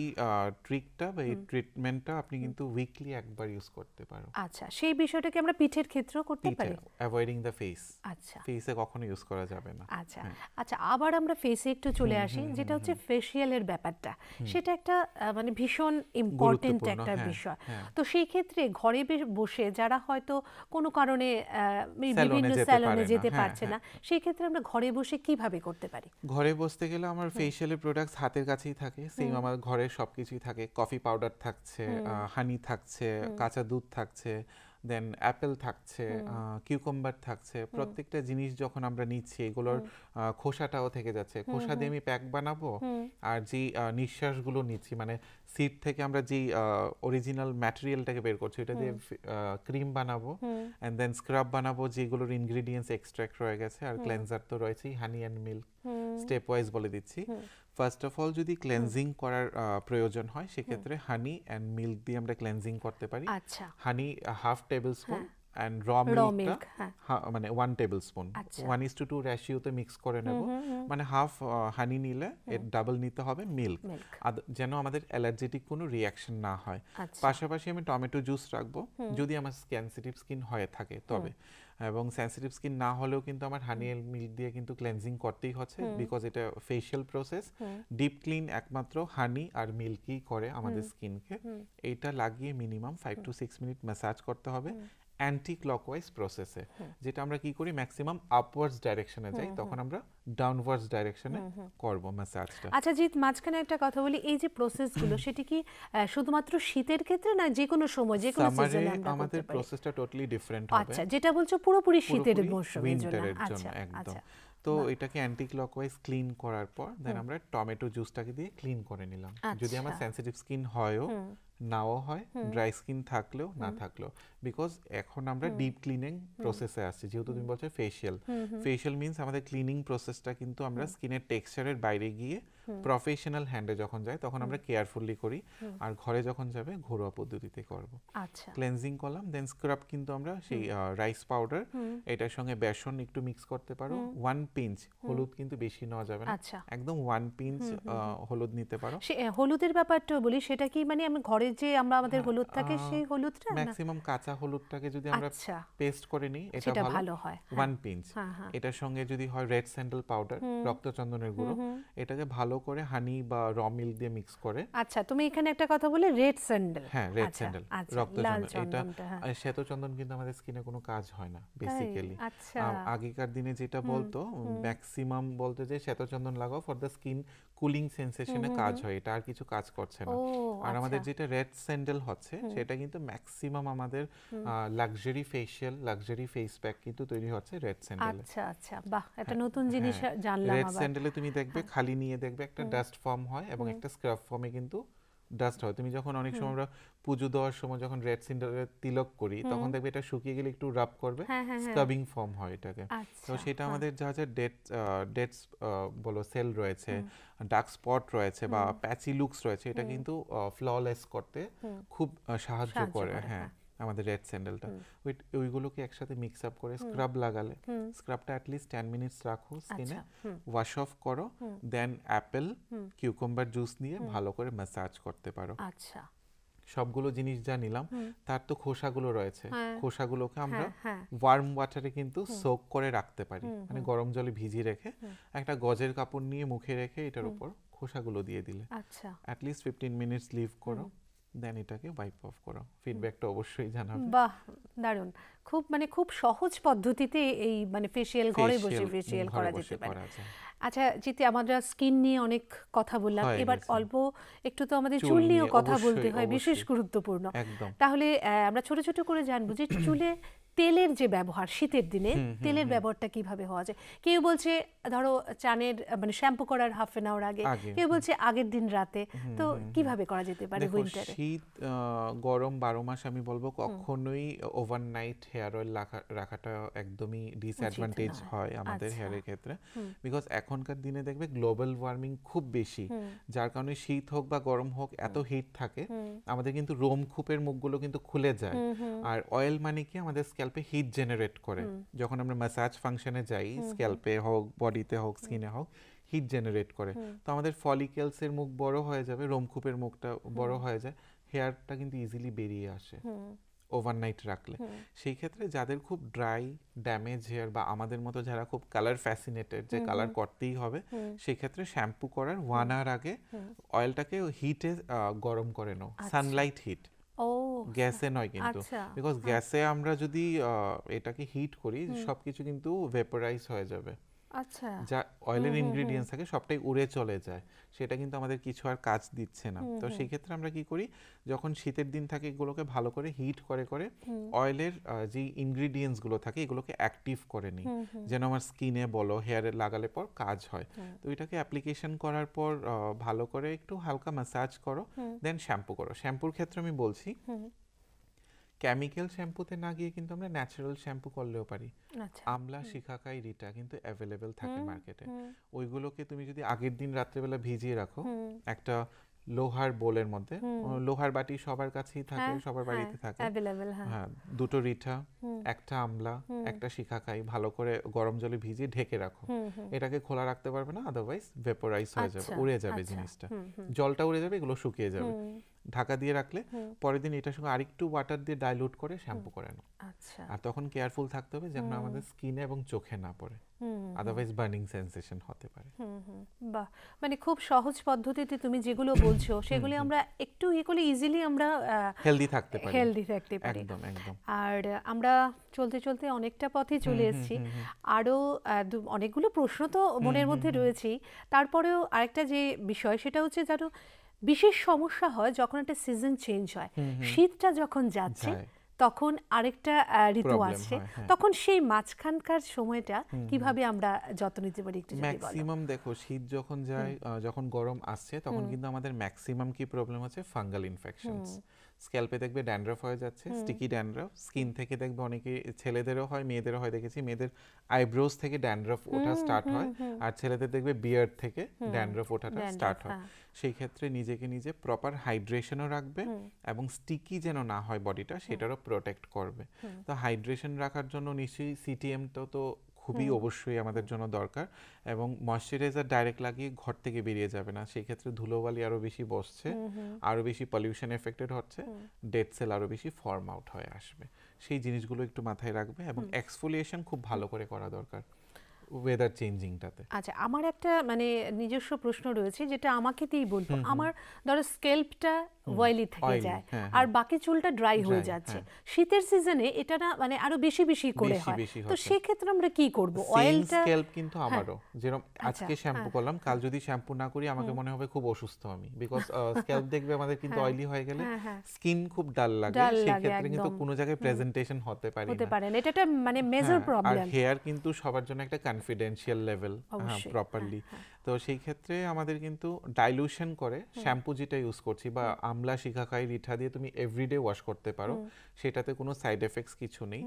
ট্রিকটা বা এই ট্রিটমেন্টটা আপনি কিন্তু উইকলি একবার ইউজ করতে পারো। আচ্ছা, সেই বিষয়টাকে আমরা পিঠের ক্ষেত্রেও করতে পারি? Avoiding the face. আচ্ছা, ফেসে কখনো ইউজ করা যাবে না। আচ্ছা। আচ্ছা, আবার আমরা ফেসে একটু চলে আসি, যেটা হচ্ছে ফেসিয়ালের ব্যাপারটা। সেটা একটা মানে ভীষণ ইম্পর্টেন্ট একটা বিষয়। তো সেই ক্ষেত্রে ঘরে বসে যারা হয়তো কোনো কারণে বিভিন্ন স্যালনে যেতে পারছে না, সেই ক্ষেত্রে আমরা ঘরে বসে কিভাবে করতে পারি? ঘরে বসতে গেলে আমার ফেসিয়ালের প্রোডাক্টস হাতের কাছেই থাকে, সেম আমার ঘরে সবকিছুই থাকে। কফি পাউডার থাকছে, হানি থাকছে, কাঁচা দুধ থাকছে, দেন অ্যাপেল থাকছে, কিউকাম্বার থাকছে। প্রত্যেকটা জিনিস যখন আমরা নিচ্ছি এগুলোর খোসাটাও থেকে যাচ্ছে। খোসা দিয়ে আমি প্যাক বানাবো, আর যে নিঃশ্বাসগুলো নিচ্ছি মানে সিড থেকে আমরা যে অরিজিনাল ম্যাটেরিয়ালটাকে বের করছি এটা দিয়ে ক্রিম বানাবো, অ্যান্ড দেন স্ক্রাব বানাবো যেগুলোর ইনগ্রিডিয়েন্টস এক্সট্রাক্ট রয়ে গেছে, আর ক্লেনজার তো রয়েছেই, হানি অ্যান্ড মিল্ক। স্টেপ ওয়াইজ বলে দিচ্ছি। ফার্স্ট অফ অল যদি ক্লেনজিং করার প্রয়োজন হয় সেক্ষেত্রে হানি অ্যান্ড মিল্ক দিয়ে আমরা ক্লেনজিং করতে পারি। আচ্ছা, হানি 1/2 টেবিল স্পুন অ্যান্ড র র মিল্কটা মিল্ক, হ্যাঁ। মানে 1 টেবিল স্পুন, আচ্ছা। 1:2 রেশিওতে মিক্স করে নেব। মানে হাফ হানি নিলে এর ডাবল নিতে হবে মিল্ক, মিল্ক। যেন আমাদের অ্যালার্জেটিক কোনো রিয়াকশন না হয়। আচ্ছা। পাশাপাশি আমি টমেটো জুস রাখবো যদি আমার সেনসিটিভ স্কিন হয়ে থাকে তবে, এবং সেনসিটিভ স্কিন না হলেও কিন্তু আমার হানি এন্ড মিল্ক দিয়ে কিন্তু ক্লেনজিং করতেই হচ্ছে, বিকজ এটা ফেশিয়াল প্রসেস। ডিপ ক্লিন একমাত্র হানি আর মিল্কই করে আমাদের স্কিনকে। এইটা লাগিয়ে মিনিমাম 5 to 6 মিনিট ম্যাসাজ করতে হবে অ্যান্টি ক্লকওয়াইজ প্রসেসে। যেটা আমরা কি করি, ম্যাক্সিমাম আপওয়ার্ডস ডাইরেকশনে যাই, তখন আমরা ডাউনওয়ার্ডস ডাইরেকশনে করব ম্যাসাজটা। আচ্ছা জিৎ, মাঝখানে একটা কথা বলি, এই যে প্রসেসগুলো সেটি কি শুধুমাত্র শীতের ক্ষেত্রে, না যে কোনো সময় যে কোনো সামারে সিজনে আমরা আমাদের করতে পারি? প্রসেসটা টোটালি ডিফারেন্ট হবে। আচ্ছা, যেটা বলছো পুরোপুরি শীতের পুরোপুরি মৌসুমের জন্য। উইন্টারের জন্য আচ্ছা একদম। আচ্ছা। তো এটাকে অ্যান্টি ক্লকওয়াইজ ক্লিন করার পর দেন আমরা টমেটো জুসটাকে দিয়ে ক্লিন করে নিলাম। যদি আমার সেনসিটিভ স্কিন হয়ও নাও হয়, ড্রাই স্কিন থাকলেও না থাকলেও, বিকজ এখন আমরা ডিপ ক্লিনিং প্রসেসে আসছি। যেহেতু তুমি বলছো ফেশিয়াল, ফেশিয়াল মিন্স আমাদের ক্লিনিং প্রসেসটা কিন্তু আমরা স্কিনের টেক্সচারের বাইরে গিয়ে প্রফেশনাল হ্যান্ডে যখন যায় তখন আমরা কেয়ারফুলি করি, আর ঘরে যখন যাবে ঘরোয়া পদ্ধতিতে করব। আচ্ছা। ক্লেনজিং করলাম, দেন স্ক্রাব কিন্তু আমরা সেই রাইস পাউডার এটার সঙ্গে বেসন একটু মিক্স করতে পারো। 1 পিঞ্চ হলুদ, কিন্তু বেশি নেওয়া যাবে না, আচ্ছা। একদম 1 পিঞ্চ হলুদ নিতে পারো। হলুদের ব্যাপারটা বলি, সেটা কি মানে আমি ঘরে যে আমাদের হলুদ থাকে সেই হলুদটা না? ম্যাক্সিমাম কাঁচা হলুদটাকে যদি আমরা আচ্ছা। পেস্ট করে নিই এটা সেটা ভালো ভালো হয়। 1 পিঞ্চ। এটার সঙ্গে যদি হয় রেড স্যান্ডেল পাউডার, রক্তচন্দনের গুঁড়ো, এটাকে ভালো করে হানি বা র মিল্ক দিয়ে মিক্স করে। আচ্ছা, তুমি এখানে একটা কথা বলে রেড স্যান্ডেল। হ্যাঁ, রেড স্যান্ডেল, লাল রক্তচন্দন। এটা চন্দনটা, হ্যাঁ। শ্বেতচন্দন কিন্তু আমাদের স্কিনে কোনো কাজ হয় না বেসিক্যালি। আচ্ছা। আগেকার দিনে যেটা বলতো, ম্যাক্সিমাম বলতো যে শ্বেতচন্দন লাগাও ফর দ্য স্কিন কুলিং সেন্সেশনে কাজ হয়, এটা আর কিছু কাজ করছে না। আর আমাদের যেটা রেড স্যান্ডেল হচ্ছে সেটা কিন্তু ম্যাক্সিমাম আমাদের luxury facial, luxury face pack কিন্তু তৈরি হচ্ছে রেড স্যান্ডেলে। আচ্ছা আচ্ছা, বাহ, একটা নতুন জিনিস জানলাম রেড আবার। স্যান্ডেলে তুমি দেখবে খালি নিয়ে দেখবে একটা ডাস্ট ফর্ম হয় এবং একটা স্ক্রাব ফর্মে কিন্তু ডাস্ট হয়। তুমি যখন অনেক সময় আমরা পুজো দেওয়ার সময় যখন রেড স্যান্ডেলের তিলক করি তখন দেখবে এটা শুকিয়ে গেলে একটু রাব করবে, স্ক্রাবিং ফর্ম হয় এটাকে। তো সেটা আমাদের যা যা ডেড বলো সেল রয়েছে, ডার্ক স্পট রয়েছে বা প্যাচি লুকস রয়েছে, এটা কিন্তু ফ্ললেস করতে খুব সাহায্য করে। হ্যাঁ, আমাদের রেড স্যান্ডেলটা ওইগুলোকে একসাথে মিক্স আপ করে স্ক্রাব লাগালে, স্ক্রাবটা অ্যাটলিস্ট 10 মিনিটস রাখো স্কিনে, ওয়াশ অফ করো, দেন অ্যাপেল কিউকাম্বার জুস নিয়ে ভালো করে ম্যাসাজ করতে পারো। আচ্ছা। সবগুলো জিনিস যা নিলাম, তার তো খোসাগুলো রয়েছে, খোসাগুলোকে আমরা ওয়ার্ম ওয়াটারে কিন্তু সোক করে রাখতে পারি, মানে গরম জলে ভিজিয়ে রেখে একটা গজের কাপড় নিয়ে মুখে রেখে এটার উপর খোসাগুলো দিয়ে দিলে আচ্ছা, অ্যাটলিস্ট 15 মিনিটস লিভ করো, দেন এটাকে ওয়াইপ অফ করো। ফিডব্যাকটা অবশ্যই জানাবে। বাহ, দারুণ। খুব সহজ পদ্ধতিতে এই মানে ফেশিয়াল ঘরে বসে ফেশিয়াল করা যেতে পারে। আচ্ছা জিতে, আমরা স্কিন নিয়ে অনেক কথা বললাম, এবার অল্প একটু তো আমাদের চুল নিয়েও কথা বলতে হয়, বিশেষ গুরুত্বপূর্ণ। তাহলে আমরা ছোট ছোট করে জানবো যে চুলে তেলের যে ব্যবহার, শীতের দিনে তেলের ব্যবহারটা কিভাবে হওয়া যায়। কেউ বলছে ধরো চানের মানে শ্যাম্পু করার হাফ এন আওয়ার আগে, কেউ বলছে আগের দিন রাতে, তো কিভাবে করা যেতে পারে উইন্টারে? শীত গরম 12 মাস আমি বলবো কখনোই ওভারনাইট হেয়ার অয়েল রাখাটা একদমই ডিসঅ্যাডভান্টেজ হয় আমাদের হেয়ারের ক্ষেত্রে, বিকজ এখনকার দিনে দেখবে গ্লোবাল ওয়ার্মিং খুব বেশি, যার কারণে শীত হোক বা গরম হোক এত হিট থাকে, আমাদের কিন্তু রোমকূপের মুখগুলো কিন্তু খুলে যায়। আর অয়েল মানে কি আমাদের স্ক্যাল্পে হিট জেনারেট করে, যখন আমরা ম্যাসাজ ফাংশনে যাই, স্ক্যাল্পে হোক, বডিতে হোক, স্কিনে হোক, হিট জেনারেট করে। তো আমাদের ফলিকেলসের মুখ বড় হয়ে যাবে, রোমকূপের মুখটা বড় হয়ে যায়, হেয়ারটা কিন্তু ইজিলি বেরিয়ে আসে ওভারনাইট রাখলে। সেই ক্ষেত্রে যাদের খুব ড্রাই ড্যামেজ হেয়ার বা আমাদের মতো যারা খুব কালার ফ্যাসিনেটেড, যে কালার করতেই হবে, সেই ক্ষেত্রে শ্যাম্পু করার 1 আওয়ার আগে অয়েলটাকে হিটে গরম করে নাও, সানলাইট হিট, গ্যাসে নয় কিন্তু, বিকজ গ্যাসে আমরা যদি এটাকে হিট করি সবকিছু কিন্তু ভেপোরাইজ হয়ে যাবে। আচ্ছা, যা অয়েলের ইনগ্রেডিয়েন্টস থাকে সবটাই উড়ে চলে যায়, সেটা কিন্তু আমাদের কিছু আর কাজ দিচ্ছে না। তো সেই ক্ষেত্রে আমরা কি করি, যখন শীতের দিন থাকে এগুলোকে ভালো করে হিট করে করে অয়েলের যে ইনগ্রেডিয়েন্টস গুলো থাকে এগুলোকে অ্যাক্টিভ করে নিই, যেন আমার স্কিনে বলো হেয়ারে লাগালে পর কাজ হয়। তো এটাকে অ্যাপ্লিকেশন করার পর ভালো করে একটু হালকা ম্যাসাজ করো, দেন শ্যাম্পু করো। শ্যাম্পুর ক্ষেত্রে আমি বলছি কেমিক্যাল শ্যাম্পুতে না গিয়ে কিন্তু আমরা ন্যাচারাল শ্যাম্পু করলেও পারি। আমলা, শিখাকাই, রিটা কিন্তু অ্যাভেলেবেল থাকে মার্কেটে। ওইগুলোকে তুমি যদি আগের দিন রাত্রেবেলা ভিজিয়ে রাখো, একটা লোহার বোলের মধ্যে, লোহার বাটি সবার কাছেই থাকে, সবার বাড়িতে থাকে, অ্যাভেলেবল, হ্যাঁ, 2টো রিঠা, একটা আমলা, একটা শিখাকাই ভালো করে গরম জলে ভিজিয়ে ঢেকে রাখো। এটাকে খোলা রাখতে পারবে না, আদারওয়াইজ ভেপোরাইজ হয়ে যাবে, উড়ে যাবে জিনিসটা, জলটা উড়ে যাবে, এগুলো শুকিয়ে যাবে। ঢাকা দিয়ে রাখলে পরের দিন এটার সঙ্গে আরেকটু ওয়াটার দিয়ে ডাইলুট করে শ্যাম্পু করে নাও। আর তখন কেয়ারফুল থাকতে হবে যেন আমাদের স্কিনে এবং চোখে না পড়ে, আদারওয়াইজ বার্নিং সেন্সেশন হতে পারে। বাহ, মানে খুব সহজ পদ্ধতিতে তুমি যেগুলো বলছো সেগুলো আমরা একটু করলে ইজিলি আমরা হেলদি থাকতে পারি। একদম একদম। আর আমরা চলতে চলতে অনেকটা পথে চলে এসেছি, আরও অনেকগুলো প্রশ্ন তো মনের মধ্যে রয়েছেই। তারপরেও আরেকটা যে বিষয় সেটা হচ্ছে ধরো বিশেষ সমস্যা হয় যখন একটা সিজন চেঞ্জ হয়, শীতটা যখন যাচ্ছে তখন আরেকটা ঋতু আসছে, তখন সেই মাঝখানকার সময়টা কিভাবে আমরা যত্ন নিতে পারি একটু যদি বলো। ম্যাক্সিমাম দেখো শীত যখন যায়, যখন গরম আসছে তখন কিন্তু আমাদের ম্যাক্সিমাম কি প্রবলেম হচ্ছে, ফাঙ্গাল ইনফেকশনস। স্ক্যাল্পে দেখবে ড্যান্ড্রাফ হয়ে যাচ্ছে, স্টিকি ড্যান্ড্রাফ। স্কিন থেকে দেখবে অনেকে, ছেলেদেরও হয় মেয়েদেরও হয়, দেখেছি মেয়েদের আইব্রোজ থেকে ড্যান্ড্রাফ ওঠা স্টার্ট হয়, আর ছেলেদের দেখবে বিয়ার্ড থেকে ড্যান্ড্রাফ ওঠাটা স্টার্ট হয়। সেই ক্ষেত্রে নিজেকে নিজে প্রপার হাইড্রেশনও রাখবে এবং স্টিকি যেন না হয় বডিটা, সেটারও প্রোটেক্ট করবে। তো হাইড্রেশন রাখার জন্য নিশ্চয়ই সিটিএমটা তো খুবই অবশ্যই আমাদের জন্য দরকার, এবং ময়শ্চারাইজার ডাইরেক্ট লাগিয়ে ঘর থেকে বেরিয়ে যাবে না, সেই ক্ষেত্রে ধুলোবালি আরো বেশি বসছে, আরো বেশি পলিউশন এফেক্টেড হচ্ছে, ডেড সেল আরো বেশি ফর্ম আউট হয়ে আসবে। সেই জিনিসগুলো একটু মাথায় রাখবে, এবং এক্সফোলিয়েশন খুব ভালো করে করা দরকার ওয়েদার চেঞ্জিংটাতে। আচ্ছা, আমার একটা মানে নিজস্ব প্রশ্ন রয়েছে যেটা আমাকে দিয়েই বলবো। আমার ধরো স্কেল্পটা অয়েলি থেকে যায় আর বাকি চুলটা ড্রাই হয়ে যাচ্ছে, শীতের সিজনে এটা না মানে আরো বেশি বেশি করে হয়, তো সেই ক্ষেত্রে আমরা কি করব? অয়েলটা স্কেল্প কিন্তু আমারও যেরকম আজকে শ্যাম্পু করলাম, কাল যদি শ্যাম্পু না করি আমাকে মনে হবে খুব অসুস্থ আমি, বিকজ স্কেল্প দেখবে আমাদের কিন্তু অয়েলি হয়ে গেলে স্কিন খুব ডাল লাগে, সেই ক্ষেত্রে কিন্তু কোনো জায়গায় প্রেজেন্টেশন হতে পারে না। এটা একটা মানে মেজর প্রবলেম। আর হেয়ার কিন্তু সবার জন্য একটা কনফিডেন্সিয়াল লেভেল, প্রপারলি। তো সেই ক্ষেত্রে আমাদের কিন্তু ডাইলুশন করে শ্যাম্পু যেটা ইউজ করছি, বা আমলা, শিখাকাই, রিঠা দিয়ে তুমি এভরিডে ওয়াশ করতে পারো, সেটাতে কোনো সাইড এফেক্টস কিছু নেই।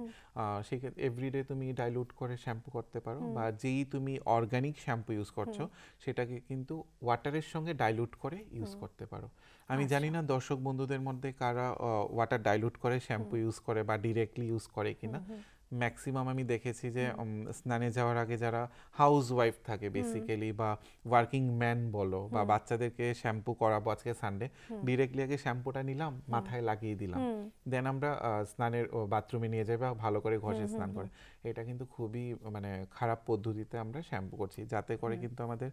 সেই ক্ষেত্রে এভরিডে তুমি ডাইলুট করে শ্যাম্পু করতে পারো, বা যেই তুমি অর্গানিক শ্যাম্পু ইউজ করছো সেটাকে কিন্তু ওয়াটারের সঙ্গে ডাইলুট করে ইউজ করতে পারো। আমি জানি না দর্শক বন্ধুদের মধ্যে কারা ওয়াটার ডাইলুট করে শ্যাম্পু ইউজ করে বা ডিরেক্টলি ইউজ করে কিনা। ম্যাক্সিমাম আমি দেখেছি যে স্নানে যাওয়ার আগে যারা হাউস ওয়াইফ থাকে বেসিক্যালি, বা ওয়ার্কিং ম্যান বলো, বা বাচ্চাদেরকে শ্যাম্পু করাবো আজকে সানডে, ডিরেক্টলি আগে শ্যাম্পুটা নিলাম, মাথায় লাগিয়ে দিলাম, দেন আমরা স্নানের বাথরুমে নিয়ে যাই বা ভালো করে ঘষে স্নান করে। এটা কিন্তু খুবই মানে খারাপ পদ্ধতিতে আমরা শ্যাম্পু করছি, যাতে করে কিন্তু আমাদের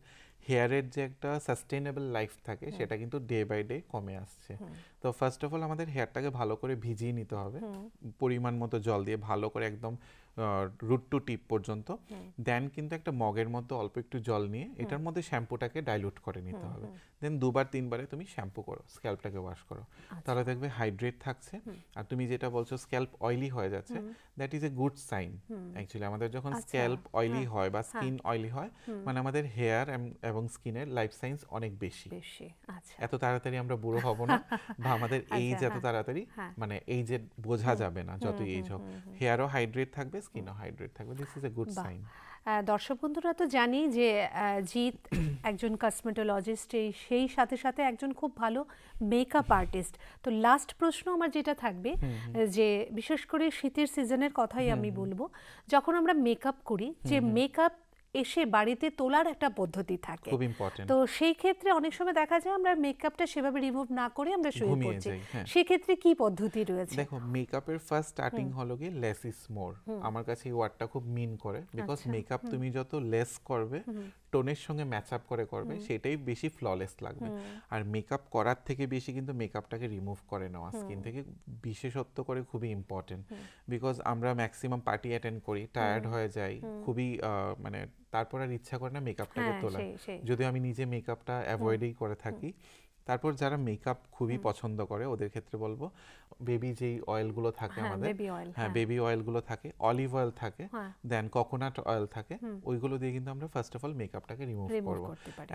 হেয়ারের যে একটা সাস্টেইনেবল লাইফ থাকে সেটা কিন্তু ডে বাই ডে কমে আসছে। তো ফার্স্ট অফ অল আমাদের হেয়ারটাকে ভালো করে ভিজিয়ে নিতে হবে পরিমাণ মতো জল দিয়ে, ভালো করে একদম রুট টু টিপ পর্যন্ত। দেন কিন্তু একটা মগের মধ্যে অল্প একটু জল নিয়ে এটার মধ্যে শ্যাম্পুটাকে ডাইলুট করে নিতে হবে। দেন 2-3 বারে তুমি শ্যাম্পু করো, স্ক্যাল্পটাকে ওয়াশ করো, তাহলে দেখবে হাইড্রেট থাকছে। আর তুমি যেটা বলছো স্ক্যাল্প অয়েলি হয়ে যাচ্ছে, that is a good sign actually. আমাদের যখন স্ক্যাল্প অয়েলি হয় বা স্কিন অয়েলি হয়, মানে আমাদের হেয়ার এবং স্কিনের লাইফ সাইন্স অনেক বেশি। এত তাড়াতাড়ি আমরা বুড়ো হব না, বা আমাদের এইজ এত তাড়াতাড়ি মানে এইজে বোঝা যাবে না, যত এইজ হোক, হেয়ারও হাইড্রেট থাকবে, স্কিনও হাইড্রেট থাকবে। This is a good sign. দর্শক বন্ধুরা তো জানি যে জিৎ একজন কসমেটোলজিস্ট, সেই সাথে সাথে একজন খুব ভালো মেকআপ আর্টিস্ট। তো লাস্ট প্রশ্ন আমার যেটা থাকবে, যে বিশেষ করে শীতের সিজনের কথাই আমি বলবো, যখন আমরা মেকআপ করি, যে মেকআপ এসে বাড়িতে তোলার একটা পদ্ধতি থাকে, খুব ইম্পর্টেন্ট। তো সেই ক্ষেত্রে অনেক সময় দেখা যায় আমরা মেকআপটা সেভাবে রিমুভ না করে আমরা শুয়ে পড়ছি, সেই ক্ষেত্রে কি পদ্ধতি রয়েছে? দেখো, মেকআপের ফার্স্ট স্টার্টিং হলো কি লেস ইজ মোর। আমার কাছে এই ওয়ার্ডটা খুব মিন করে, বিকজ মেকআপ তুমি যত লেস করবে, টোনের সঙ্গে ম্যাচ আপ করে করবে, সেটাই বেশি ফ্ললেস লাগবে। আর মেকআপ করার থেকে বেশি কিন্তু মেকআপটাকে রিমুভ করে নেওয়া স্কিন থেকে বিশেষত্ব করে খুবই ইম্পর্টেন্ট। বিকজ আমরা ম্যাক্সিমাম পার্টি অ্যাটেন্ড করি, টায়ার্ড হয়ে যাই খুবই, মানে তারপর আর ইচ্ছা করে না মেকআপটাকে তোলা, যদিও আমি নিজে মেকআপটা অ্যাভয়েডই করে থাকি। তারপর যারা মেকআপ খুবই পছন্দ করে ওদের ক্ষেত্রে বলবো, বেবি যেই অয়েলগুলো থাকে আমাদের, হ্যাঁ বেবি অয়েলগুলো থাকে, অলিভ অয়েল থাকে, দেন কোকোনাট অয়েল থাকে, ওইগুলো দিয়ে কিন্তু আমরা ফার্স্ট অফ অল মেকআপটাকে রিমুভ করব।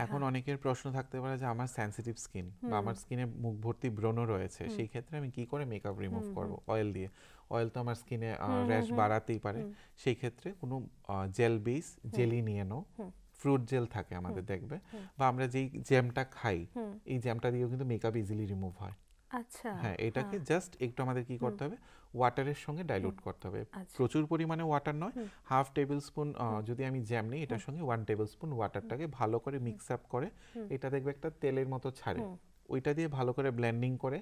এখন অনেকের প্রশ্ন থাকতে পারে যে আমার সেনসিটিভ স্কিন, বা আমার স্কিনে মুখ ভর্তি ব্রণ রয়েছে, সেই ক্ষেত্রে আমি কি করে মেকআপ রিমুভ করব? অয়েল দিয়ে। অয়েল তো আমার স্কিনে র্যাশ বাড়াতেই পারে, সেই ক্ষেত্রে কোনো জেল বেস জেলি নিয়ে নাও, ফ্রুট জেল থাকে আমাদের দেখবে, বা আমরা যেই জ্যামটা খাই এই জ্যামটা দিয়েও কিন্তু মেকআপ ইজিলি রিমুভ হয়। আচ্ছা, হ্যাঁ, এটাকে জাস্ট একটু আমাদের কি করতে হবে, ওয়াটারের সঙ্গে ডাইলুট করতে হবে। আচ্ছা। প্রচুর পরিমাণে ওয়াটার নয়, হাফ টেবিল স্পুন যদি আমি জ্যাম নিই এটার সঙ্গে 1 টেবিল স্পুন ওয়াটারটাকে ভালো করে মিক্স আপ করে, এটা দেখবে একটা তেলের মতো ছাড়ে, ওইটা দিয়ে ভালো করে ব্লেন্ডিং করে,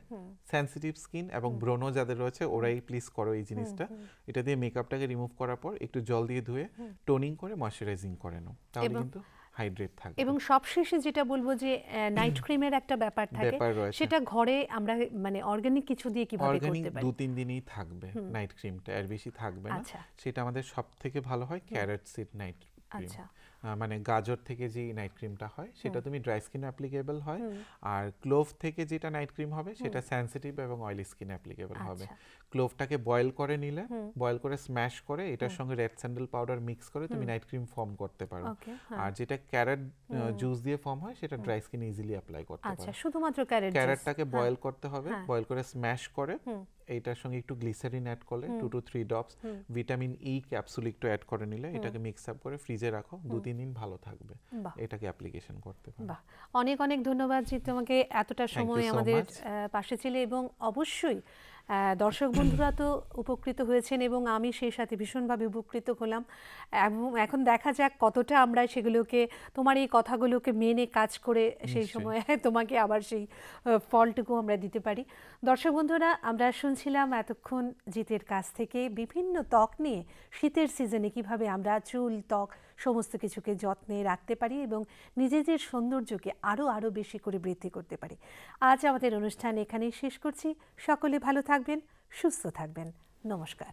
সেনসিটিভ স্কিন এবং ব্রনো যাদের রয়েছে ওরাই প্লিজ করো এই জিনিসটা। এটা দিয়ে মেকআপটাকে রিমুভ করার পর একটু জল দিয়ে ধুয়ে টোনিং করে ময়শ্চারাইজিং করে নাও, তাহলে কিন্তু হাইড্রেট থাকবে। এবং সবশেষে যেটা বলবো যে নাইট ক্রিমের একটা ব্যাপার থাকে, সেটা ঘরে আমরা মানে অর্গানিক কিছু দিয়ে কিভাবে করতে পারি? 2-3 দিনই থাকবে নাইট ক্রিমটা, এর বেশি থাকবে না। সেটা আমাদের সবথেকে ভালো হয় ক্যারট সিড নাইট ক্রিম, মানে গাজর থেকে যে নাইট ক্রিমটা হয় সেটা তুমি ড্রাই স্কিন অ্যাপ্লিকেবল হয়, আর ক্লোভ থেকে যেটা নাইট ক্রিম হবে সেটা সেনসিটিভ এবং অয়েলি স্কিন অ্যাপ্লিকেবল হবে। ক্লোভটাকে বয়েল করে নিলে, বয়েল করে স্ম্যাশ করে এটার সঙ্গে রেড স্যান্ডেল পাউডার মিক্স করে তুমি নাইট ক্রিম ফর্ম করতে পারো। আর যেটা ক্যারট জুস দিয়ে ফর্ম হয় সেটা ড্রাই স্কিন ইজিলি অ্যাপ্লাই করতে পারো। আচ্ছা, শুধুমাত্র ক্যারটটাকে বয়েল করতে হবে, বয়েল করে স্ম্যাশ করে এইটার সঙ্গে একটু গ্লিসারিন অ্যাড করলে 2 to 3 drops vitamin E capsule একটু অ্যাড করে নিলে এটাকে মিক্স আপ করে ফ্রিজে রাখো, 2-3 দিন ভালো থাকবে, এটাকে অ্যাপ্লিকেশন করতে পারো। বাহ, অনেক অনেক ধন্যবাদ যে তোমাকে এতটা সময় আমাদের পাশে ছিলে, এবং অবশ্যই দর্শক বন্ধুরা তো উপকৃত হয়েছেন এবং আমি সেই সাথে ভীষণভাবে উপকৃত হলাম। এবং এখন দেখা যাক কতটা আমরা সেগুলোকে, তোমার এই কথাগুলোকে মেনে কাজ করে সেই সময় তোমাকে আবার সেই ফলটুকু আমরা দিতে পারি। দর্শক বন্ধুরা, আমরা শুনছিলাম এতক্ষণ জিতের কাছ থেকে বিভিন্ন ত্বক নিয়ে, শীতের সিজনে কিভাবে আমরা চুল, ত্বক সমস্ত কিছুকে যত্নে রাখতে পারি এবং নিজেদের সৌন্দর্যকে আরও বেশি করে বৃদ্ধি করতে পারি। আজ আমাদের অনুষ্ঠান এখানেই শেষ করছি। সকলে ভালো থাকবেন, সুস্থ থাকবেন। নমস্কার।